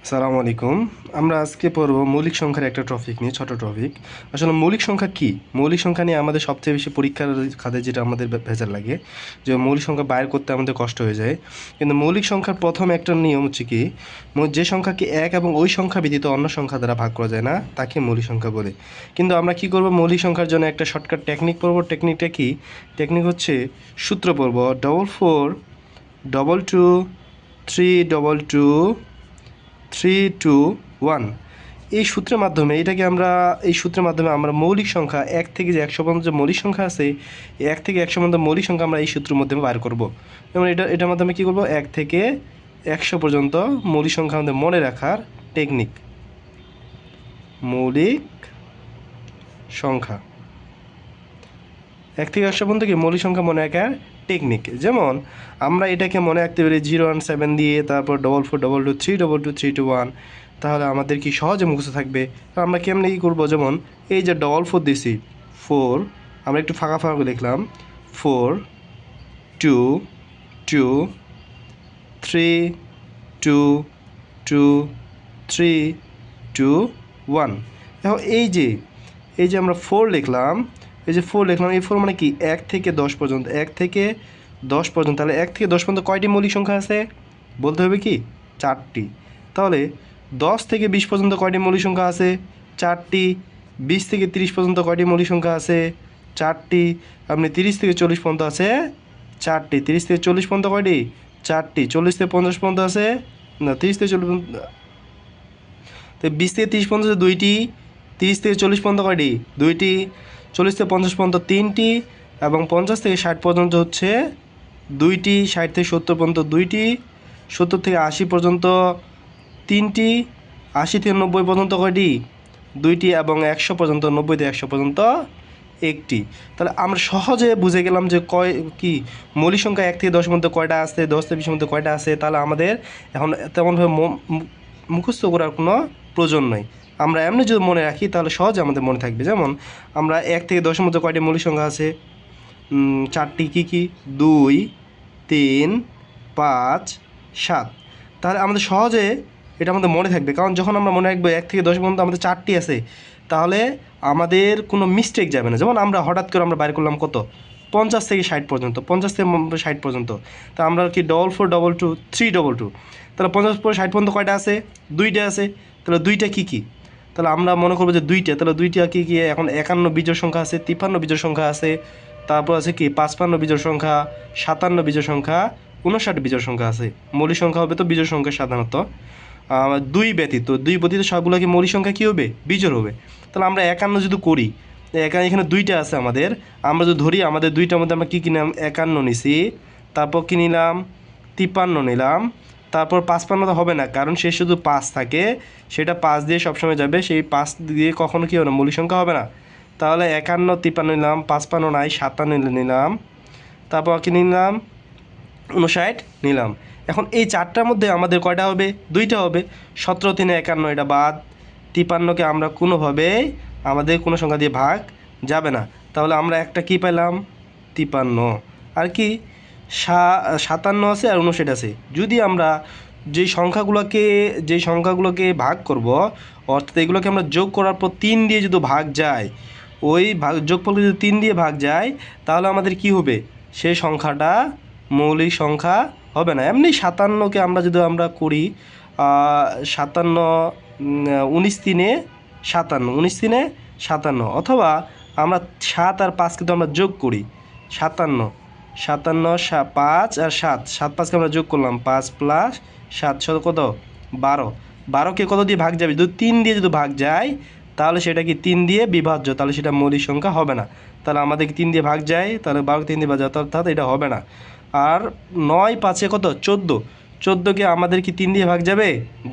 আসসালামু আলাইকুম। আমরা আজকে পড়ব মৌলিক সংখ্যার একটা টপিক নিয়ে, ছোট টপিক। আসলে মৌলিক সংখ্যা কি? মৌলিক সংখ্যা নিয়ে আমাদের সবচেয়ে বেশি পরীক্ষার খাতে যেটা আমাদের ভেজাল লাগে, যে মৌলিক সংখ্যা বাইর করতে আমাদের কষ্ট হয়ে যায়। কিন্তু মৌলিক সংখ্যার প্রথম একটা নিয়ম হচ্ছে কি, যে সংখ্যাকে এক এবং ওই সংখ্যা ব্যতীত অন্য সংখ্যা দ্বারা ভাগ করা যায় না তাকে মৌলিক সংখ্যা বলে। কিন্তু আমরা কি করব, মৌলিক সংখ্যার জন্য একটা শর্টকাট টেকনিক পড়ব। টেকনিকটা কি? টেকনিক হচ্ছে সূত্র পড়ব 44 2 3 2 1। এই সূত্রের মাধ্যমে আমরা মৌলিক সংখ্যা 1 থেকে যে 100 পর্যন্ত যে মৌলিক সংখ্যা আছে, এই 1 থেকে 100 পর্যন্ত মৌলিক সংখ্যা আমরা এই সূত্রের মাধ্যমে বার করব। যেমন এটার মাধ্যমে কী করব, 1 থেকে 100 পর্যন্ত মৌলিক সংখ্যা আমাদের মনে রাখার টেকনিক। মৌলিক সংখ্যা 1 থেকে 100 পর্যন্ত কি মৌলিক সংখ্যা মনে রাখার টেকনিক। যেমন আমরা এটাকে মনে রাখতে পারি 017 দিয়ে, তারপর 4422 322 321। তাহলে আমাদের কি সহজে মুখস্থ থাকবে। তো আমরা কেমনে কী করবো, যেমন এই যে 44 দিছি 4, আমরা একটু ফাঁকা ফাঁকা করে লিখলাম 4 2 2 3 2 2 3 2 1। দেখো এই যে আমরা 4 লিখলাম, এই 4 মানে কি 1 থেকে 10 পর্যন্ত, 1 থেকে 10 পর্যন্ত। তাহলে 1 থেকে 10 পর্যন্ত কয়টি মৌলিক সংখ্যা আছে বলতে হবে কি 4টি। তাহলে 10 থেকে 20 পর্যন্ত কয়টি মৌলিক সংখ্যা আছে 4টি। 20 থেকে 30 পর্যন্ত কয়টি মৌলিক সংখ্যা আছে 4টি। আপনি 30 থেকে 40 পর্যন্ত আছে 4টি। 30 থেকে 40 পর্যন্ত কয়টি 4টি। 40 থেকে 50 পর্যন্ত আছে না, 30 থেকে 40 পর্যন্ত, তো 20 থেকে 30 পর্যন্ত 2টি। 30 থেকে 40 পর্যন্ত কয়টি 2টি। 40 থেকে 50 পর্যন্ত 3টি, এবং 50 থেকে 60 পর্যন্ত হচ্ছে 2টি। 60 থেকে 70 পর্যন্ত 2টি। 70 থেকে 80 পর্যন্ত 3টি। 80 থেকে 90 পর্যন্ত কয়টি 2টি, এবং 100 পর্যন্ত 90 থেকে 100 পর্যন্ত 1টি। তাহলে আমরা সহজে বুঝে গেলাম যে মৌলিক সংখ্যা 1 থেকে 10 পর্যন্ত কয়টা আছে, 10 থেকে 20 মধ্যে কয়টা আছে। তাহলে আমাদের এখন তেমনভাবে মুখস্থ করার কোনো প্রয়োজন নেই। আমরা এমনি যদি মনে রাখি তাহলে সহজে আমাদের মনে থাকবে। যেমন আমরা 1 থেকে 10 মধ্যে কয়টি মৌলিক সংখ্যা আছে 4টি। কী 2 3 5 7। তাহলে আমাদের সহজে এটা আমাদের মনে থাকবে, কারণ যখন আমরা মনে রাখবো 1 থেকে 10 পর্যন্ত আমাদের 4টি আছে, তাহলে আমাদের কোনো মিস্টেক যাবে না। যেমন আমরা হঠাৎ করে আমরা বাইর করলাম কত 50 থেকে 60 পর্যন্ত, 50 থেকে 60 পর্যন্ত। তা আমরা কি 4422 322। তাহলে 50 পরে 60 পর্যন্ত কয়টা আছে 2টা আছে। তাহলে 2টা কী তাহলে আমরা মনে করবো যে 2টা। তাহলে 2টা কী এখন 51 বিজোড় সংখ্যা আছে, 53 বিজোড় সংখ্যা আছে, তারপর আছে কি 55 বিজোড় সংখ্যা, 57 বিজোড় সংখ্যা, 59 বিজোড় সংখ্যা আছে। মৌলিক সংখ্যা হবে তো বিজোড় সংখ্যা সাধারণত 2 ব্যতীত সবগুলো কি মৌলিক সংখ্যা কী হবে বিজোড় হবে। তাহলে আমরা 51 যদি করি, এখানে 2টা আছে আমাদের, আমরা যদি ধরি আমাদের 2টার মধ্যে আমরা কী নিলাম 51 নিছি, তারপর কী নিলাম 53 নিলাম, তারপর 55 তো হবে না, কারণ সে শুধু 5 থাকে, সেটা 5 দিয়ে সবসময় যাবে, সেই 5 দিয়ে কখনো কী হবে না মৌলিক সংখ্যা হবে না। তাহলে 51 53 নিলাম, 55 নাই 57 নিলাম, তারপর কী নিলাম 59 নিলাম। এখন এই 4টার মধ্যে আমাদের কয়টা হবে 2টা হবে। 17 3 51 এটা বাদ। 53কে আমরা কোনোভাবেই আমাদের কোনো সংখ্যা দিয়ে ভাগ যাবে না। তাহলে আমরা একটা কি পেলাম 53। আর কি 57 আছে আর 59 আছে। যদি আমরা যেই সংখ্যাগুলোকে ভাগ করব, অর্থাৎ এগুলোকে আমরা যোগ করার পর 3 দিয়ে যদি ভাগ যায়, ওই যোগফলকে যদি 3 দিয়ে ভাগ যায়, তাহলে আমাদের কি হবে সেই সংখ্যাটা মৌলিক সংখ্যা হবে না। এমনি 57কে আমরা যদি করি 57 19 3 57, 19 3 57, অথবা আমরা 7 আর 5 কিন্তু আমরা যোগ করি 57, 5 আর 7, 7 5কে আমরা যোগ করলাম 5 প্লাস 7 কত 12। 12কে কত দিয়ে ভাগ যাবে, যদি 3 দিয়ে যদি ভাগ যায়, তাহলে সেটা কি 3 দিয়ে বিভাজ্য, তাহলে সেটা মৌলিক সংখ্যা হবে না। তাহলে আমাদের 3 দিয়ে ভাগ যায়, তাহলে 12কে 3 দিয়ে ভাগ যায়, অর্থাৎ এটা হবে না। আর 9 5 কত 14, 14কে আমাদের কি 3 দিয়ে ভাগ যাবে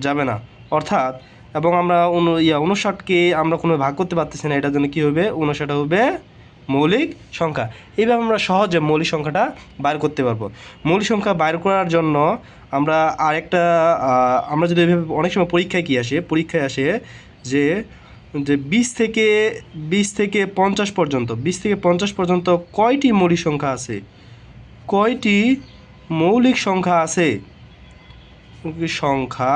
যাবে না, অর্থাৎ। এবং আমরা 59কে আমরা কোনো ভাগ করতে পারতেছি না, এটার জন্য কী হবে 59 হবে মৌলিক সংখ্যা। এইভাবে আমরা সহজে মৌলিক সংখ্যাটা বাইর করতে পারবো। মৌলিক সংখ্যা বাইর করার জন্য আমরা আরেকটা আমরা যদি এইভাবে অনেক সময় পরীক্ষায় আসে যে 20 থেকে 50 পর্যন্ত, 20 থেকে 50 পর্যন্ত কয়টি মৌলিক সংখ্যা আছে, কয়টি মৌলিক সংখ্যা আছে সংখ্যা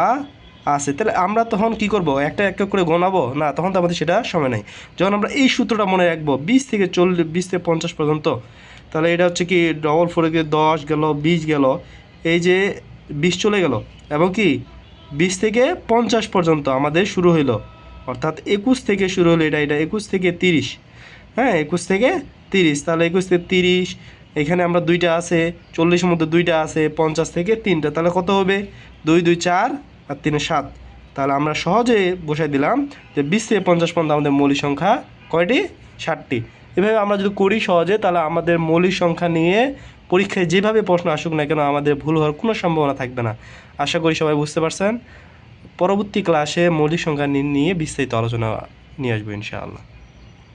আছে, তাহলে আমরা তখন কি করব, একটা একটা করে গণাবো না, তখন তো আমাদের সেটা সময় নাই। যখন আমরা এই সূত্রটা মনে রাখবো 20 থেকে 50 পর্যন্ত, তাহলে এটা হচ্ছে কি ডবল ফোরে গিয়ে 10 গেল, 20 গেল, এই যে 20 চলে গেল, এবং কি 20 থেকে 50 পর্যন্ত আমাদের শুরু হইলো, অর্থাৎ 21 থেকে শুরু হলো, এটা 21 থেকে 30, হ্যাঁ 21 থেকে 30, তাহলে 21 থেকে 30, এখানে আমরা দুইটা আছে, 40-এর মধ্যে দুইটা আছে, 50 থেকে তিনটা, তাহলে কত হবে, 2 2 4 আর 3 7, তাহলে আমরা সহজে বসাই দিলাম যে 20 থেকে 50 পর্যন্ত আমাদের মৌলিক সংখ্যা কয়টি, 60টি। এভাবে আমরা যদি করি সহজে, তাহলে আমাদের মৌলিক সংখ্যা নিয়ে পরীক্ষায় যেভাবে প্রশ্ন আসুক না কেন আমাদের ভুল হওয়ার কোনো সম্ভাবনা থাকবে না। আশা করি সবাই বুঝতে পারছেন। পরবর্তী ক্লাসে মৌলিক সংখ্যা নিয়ে বিস্তারিত আলোচনা নিয়ে আসবো ইনশাআল্লাহ।